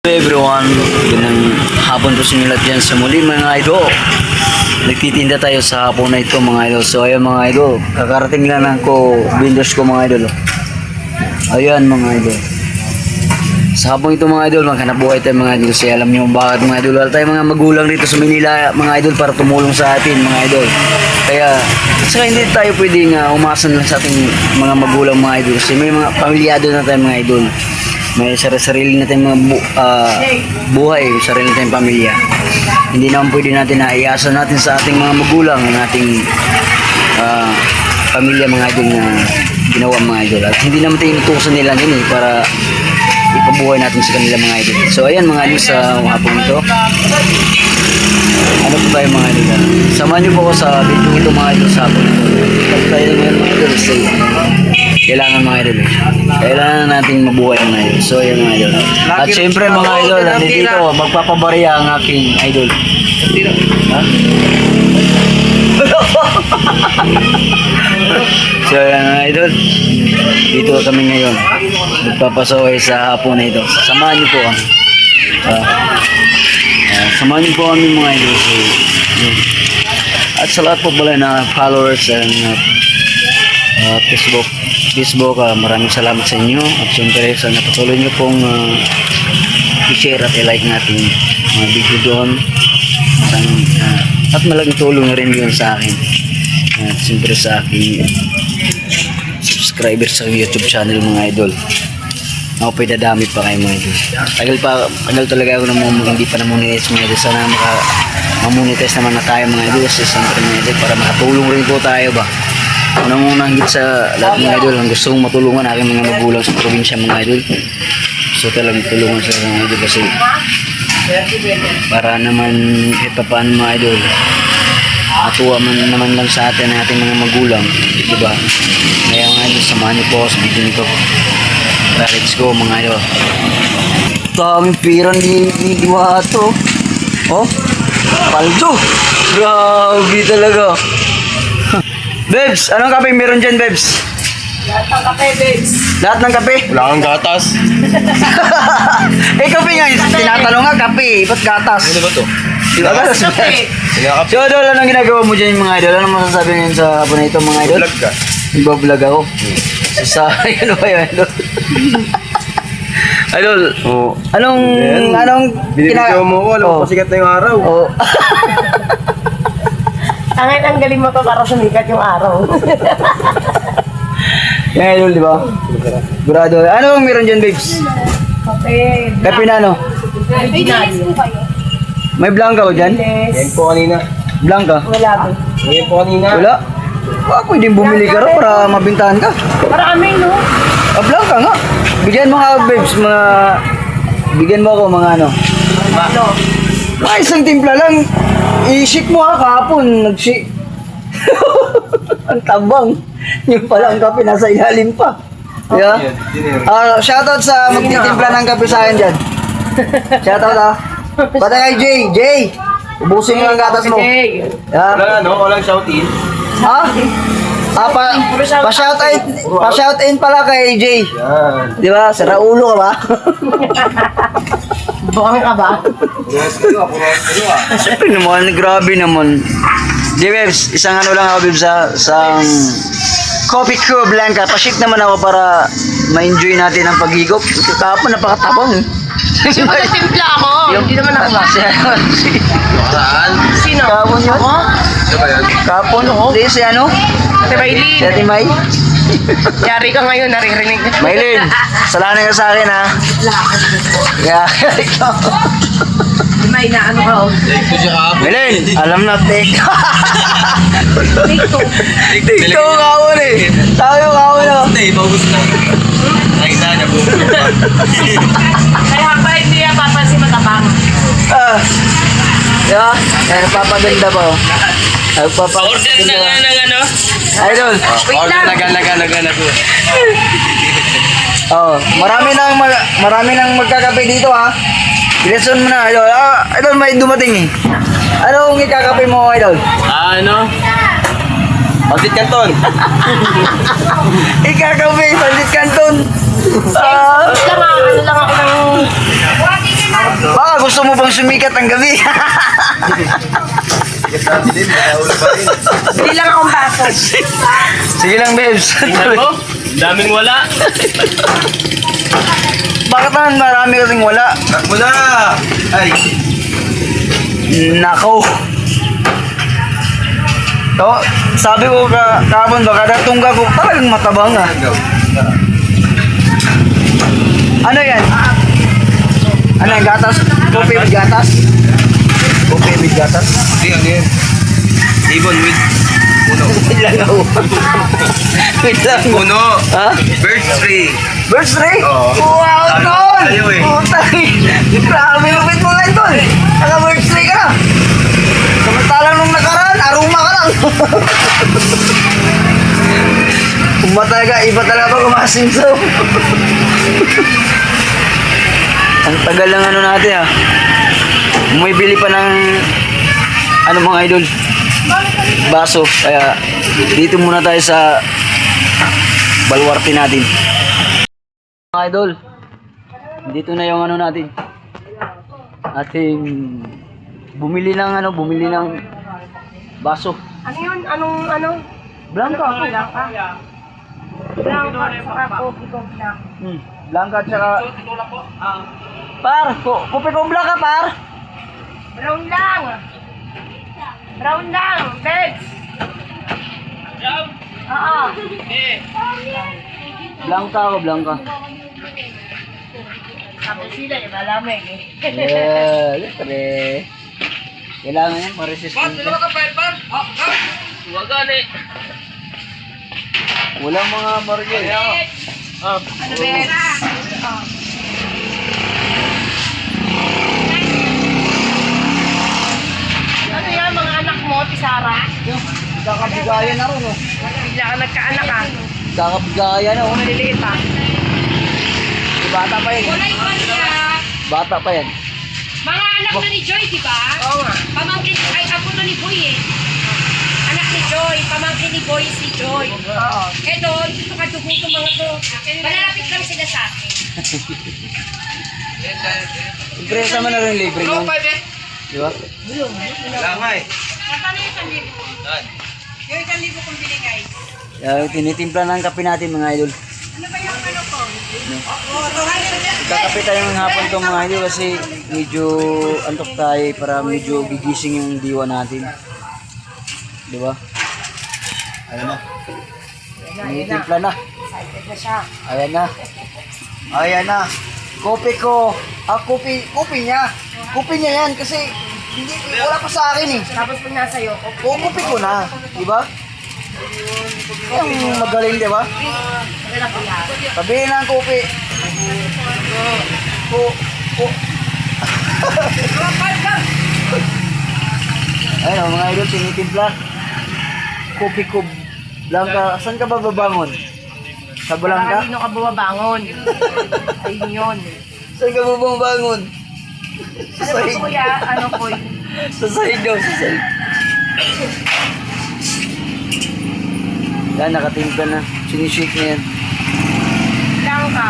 Everyone, ganang hapon po sa inyo lahat dyan sa muli mga idol. Nagtitinda tayo sa hapon na ito mga idol. So ayan mga idol, kakarating lang ako vendors ko mga idol. Ayan mga idol. Sa hapon ito mga idol, maghanap buhay tayo mga idol. Kasi alam nyo bakit mga idol, wala tayong mga magulang dito sa Manila mga idol para tumulong sa atin mga idol. Kaya saka hindi tayo pwedeng umasan lang sa ating mga magulang mga idol. Kasi may mga pamilyado na tayo mga idol. May sarili natin mga buhay, sarili natin pamilya. Hindi naman pwede natin na iasa natin sa ating mga magulang ang ating pamilya mga idol na ginawa mga idol. At hindi naman tayo inutusan nila din para ipabuhay natin sa kanila mga idol. So ayan mga idol sa hapong ito. Ano po tayo mga idol? Samahan niyo po ako sa video ito mga idol sa hapong ito. Pag tayo ngayon mga idol, kailangan mga idol kailangan natin mabuhay mga idol. So yan mga idol. At syempre mga idol, nandito magpapabariya ang aking idol. Ha? So yan mga idol, dito kami ngayon magpapasaway sa hapon na ito. Samahan niyo po samahan niyo po kami mga idol. So, at sa lahat po pala na followers and Facebook, maraming salamat sa inyo at syempre sa napatuloy nyo pong i-share at i-like natin mga video doon at malaking tulong na rin yun sa akin at syempre sa aking subscribers sa YouTube channel mga idol. Ako pa dadami pa kayo mga idol. Tagal talaga ako hindi pa na-monetize mga idol. Sana ma-monetize naman na tayo mga idol kasi syempre mga idol para makatulong rin po tayo ba. Unang-unang higit sa lahat mga idol, ang gusto kong matulungan aking mga magulang sa probinsya mga idol. So talagang tulungan sa mga idol kasi para naman paano mga idol matuwa man naman lang sa atin ang ating mga magulang, diba? Kaya mga idol, samahan niyo po ako sa video nito. Let's go mga idol. Daming pirang di mato. Oh, paldo. Grabe talaga. Bebs, anong kape meron dyan, Bebs? Lahat ng kape, babes. Lahat ng kape? Wala kang gatas. Kape nga, tinatanong nga, kape. Ba't gatas? Ano ba to? Diba gatas? Kape. So, idol, anong ginagawa mo dyan mga idol? Anong masasabi ngayon sa hapon na ito mga idol? Vlog ka. Nagbablog ako. So, ano ba yun, idol? Idol, anong Binibigyan mo ko, alam mo, pasikat na yung araw. Oh. Ang galing mo to para sumikat yung araw. Yan, idol, di ba? Gurado. Ano ang meron dyan, babes? Kape. Kape na, ano? May blanca ko dyan? Yan po kanina. Blanca? Wala ba? Yan po kanina. Wala? Pwede bumili ka rin para mabintahan ka. Marami, no? Blanca nga. Bigyan mo nga, babes, bigyan mo ako mga ano. Ano? Mga isang timpla lang. I-shake mo kahapon. Nag-shake. Ang tabang. Yung pala ang kape nasa ilalim pa. Yeah? Shoutout sa magtitimpla ng kape sa akin dyan. Shoutout Pata kay Jay. Jay! Ubusin mo ang gatas mo. Okay. Yeah. Walang shout-in. Ha? Pa-shout in pala kay Jay. Yan. Di ba? Sira ulo ka ba? Bukang ka ba? Siyempre naman, grabe naman. Di Bebs, isang ano lang ako Bebs isang coffee ko blanca. Pa-shake naman ako para ma-enjoy natin ang paghigop. Kahapon napakatabang. Yung timpla ako. Hindi naman ako ba? Saan? Sino? Kahapon yun? Ako? Ano ba yan? Kahapon? Di si ano? Ate Maylin. Si Ate May? Yari ka ngayon, naririnig. Maylin, salanan ka sa akin ha. Yeah, ikaw. May na ano ka, oh. Ito siya kahapon. Maylin, alam na take. TikTok. Ikaw kahapon eh. Tayo kahapon na. Hindi, paubos na. Nakita niya po. Kaya pa hindi yan papansin matabang. Yeah, nagpapaganda pa oh. Order na nga ng ano? Idol. Order na po. Oh, marami nang magkakape dito ha. Bilason mo na, idol. Idol, may dumating eh. Anong ikakape mo, idol? Ano? Pasit Canton. Ikakape, Pasit Canton. Ano lang ako ng gusto mo bang sumikat ng gabi? Dati din, nakaulo pa rin. Hindi lang akong baso. Sige lang, babes. Tingnan mo, daming wala. Bakit naman marami kasing wala? Wala! Ay, Nako. To, sabi ko kahapon ba, kada tungga ko talagang matabang ah. Ano yan? Ano yung gatas? Kopi with gatas? Kopi with gatas? hindi, ano yun? Ibon with puno. Wait lang ako. Wait lang. Puno! Ha? Birds tree! Birds tree? Oo. Wow, Sabi ko tol! sa'yo eh. Putang. Grabe lupit mo ngayon, tol. Naka birds tree ka na. Samantalang nung nakaraan, aruma ka lang. Iba talaga pag umasimso. Ang tagal lang ano natin ah. Bumibili pa ng ano mga idol, baso. Kaya dito muna tayo sa balwarte natin. Mga idol, dito na yung ano natin. Ating bumili ng baso. Ano yun? Anong ano? Blanca. Blanca saka coffee ko black. Blanca at saka... Par, kopi ko blanca par. Brown lang. Brown lang. Beds. Oo. Blanca ako, blanca. Tapos sila, malamig eh. Yeah, libre. Kailangan yan, ma-resistant ka. Walang mga margin. Ano beds? Ano yan, mga anak mo, Tisara? Kakabigayan ako, no? Bigla ka nagkaanak ah. Kakabigayan ako. Maliliit ah. Bata pa yan. Bata pa yan. Mga anak na ni Joy, di ba? Oo nga. Pamangkin, ay ako na ni Boy eh. Anak ni Joy, pamangkin ni Boy si Joy. Oo. Eto, dito ka dugo itong mga to. Malalapit lang sila sa akin. Siyempre, sama na rin libre nun. Di ba? Wala nga eh. Nasaan yung sandibo ko? Saan? Yung sandibo kong binigay. Tinitimpla ng kape natin mga idol. Ano ba yung ano ko? Kakape tayo ng hapon to mga idol kasi medyo antok tayo para medyo gigising yung diwa natin. Di ba? Ayan na. Tinitimpla na. Excited na siya. Ayan na. Ayan na. Kopi ko. Kopi niya. Kopi niya yan kasi wala pa sa akin eh. Tapos pag nasa iyo, Kopi ko na. Di ba? Yung magaling, di ba? okay na po yan. Sabihin ng kopi. Ayun o, mga idol, tinitimpla. Kopi ko. Blanca, saan ka ba babangon? Sa Blanca? Kanino ka bumabangon? Ayun yun. Saan ka babangon? Sa Ano po sahig. kuya? Ano po yun? Sa sahig daw, sa sahig. Yan, nakatimpla na. Sinishake na yan. Lang ka.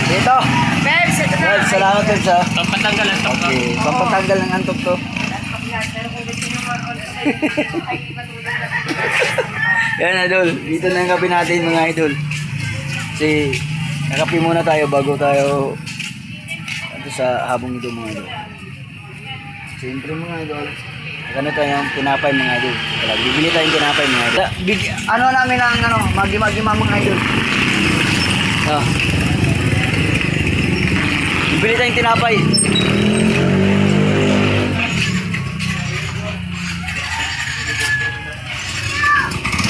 Dito. Bebs, ito na. Well, salamat din sa... Pampatanggal ang tokto. Okay, pampatanggal ng antok to. Pero kung gusto nyo mga ay matulog na. Yan, idol. Dito na ang kape natin, mga idol. Kasi, nakape muna tayo bago tayo ito sa habong ito, mga idol. Siyempre, mga idol. Ano tayong tinapay, mga idol. Wala, bibili tayong tinapay, mga idol. Ano namin ang magima-gima, mga idol. Ah. Bibili tayong tinapay.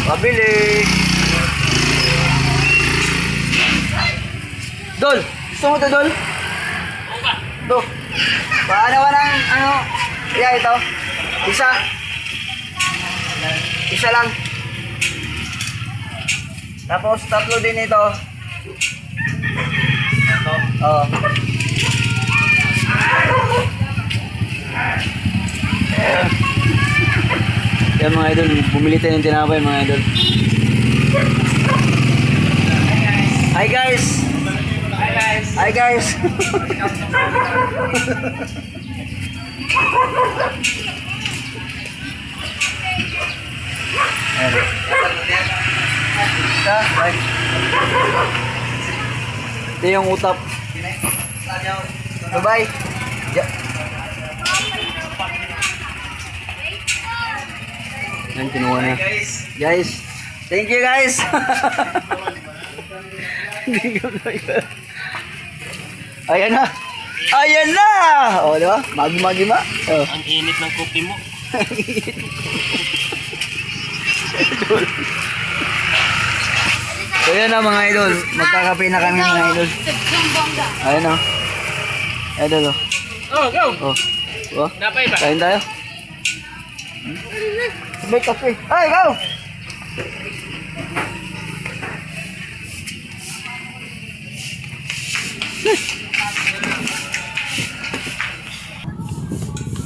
Pabili. Dol, gusto mo to, Dol? Do. Paano ka ng, ito? Isa. Isa lang. Tapos, tatlo din ito. Ito? Oo. Yan mga idol, bumili tayo ng tinapay mga idol. Hi guys! Hi guys! Ayan. Ito, right. Ito yung utap. Bye-bye. Yan, kinuha na. Guys, thank you guys. Ayan na. Ayan na. O, diba? Magi-magi-ma. Oh. Ang init ng kopi mo. So yan na mga idol. Magkakape na kami mga idol. Ayan na. Idol o. Oh, go! Oh. Oh. Napay ba? Kain tayo. Sabay kape. Ay, go!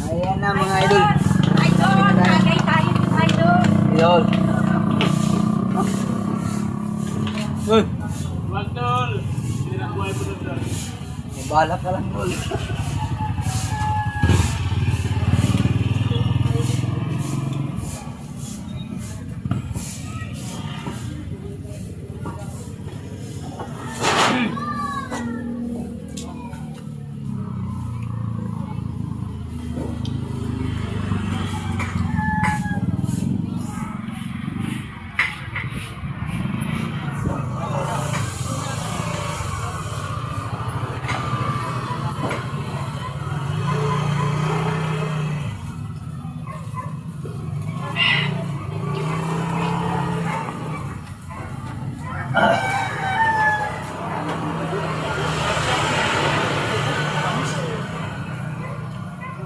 Ayan na mga idol. Idol, tagay tayo ng idol. Idol. Uy, Wag tol! Sinabuhay mo na tol. may balak ka lang tol.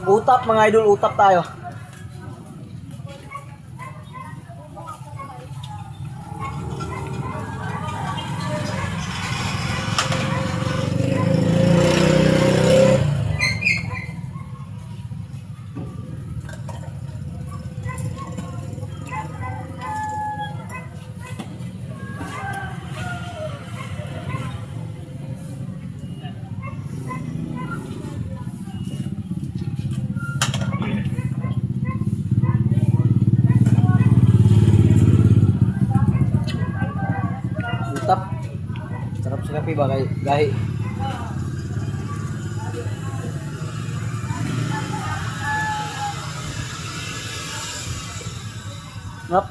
Utap mga idol, utap tayo. Utap. Sarap sa kape ba kay gahi. Ngap.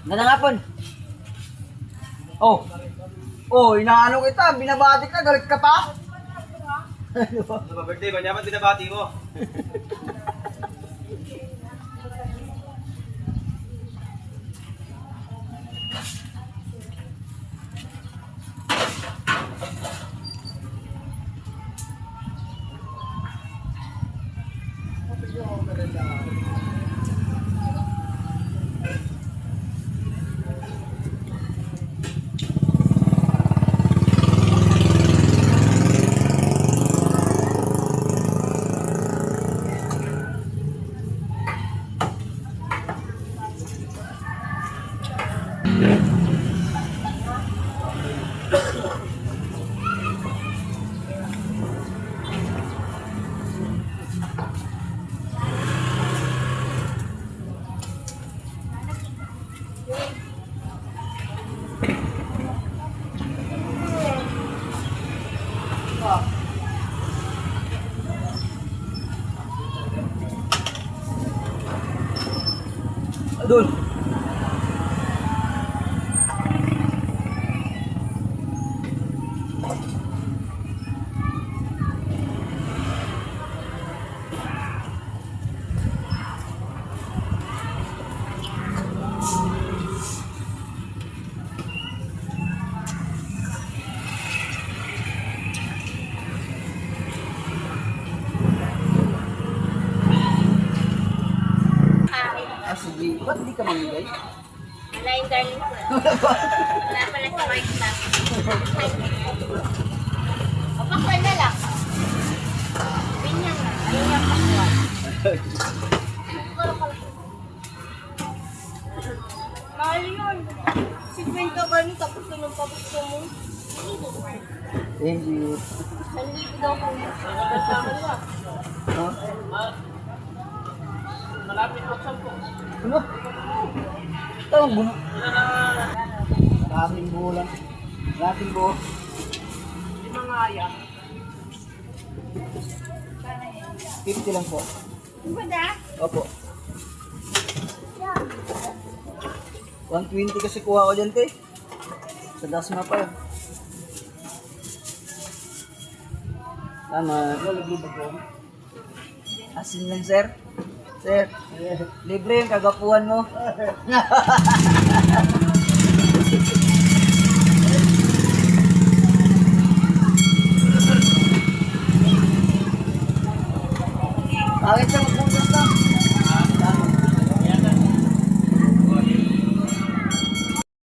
Nanangapon. Oh. Oh, inaano kita, binabati ka, galit ka pa? Ano ba birthday ba? Dapat binabati mo. Doon. Ah, sige. Ba't hindi ka mamigay? Wala yung darling ko. Wala pala sa white stuff. O, pakwan na lang. Pinyang na. Ayun yung pakwan. Mahal yun. 50 ka tapos yun ang pagusto mo. Thank you. Nalilipo daw po. Huh? Malapit po sa po. Ano? Ito ang gulo. Maraming buo lang. Maraming buo. Di mga ayak. 50 lang po. Ganda? Opo. 120 kasi kuha ko dyan, te. Sa Dasma pa yun. Tama. Asin lang, sir. Sir, libre yung kagapuhan mo.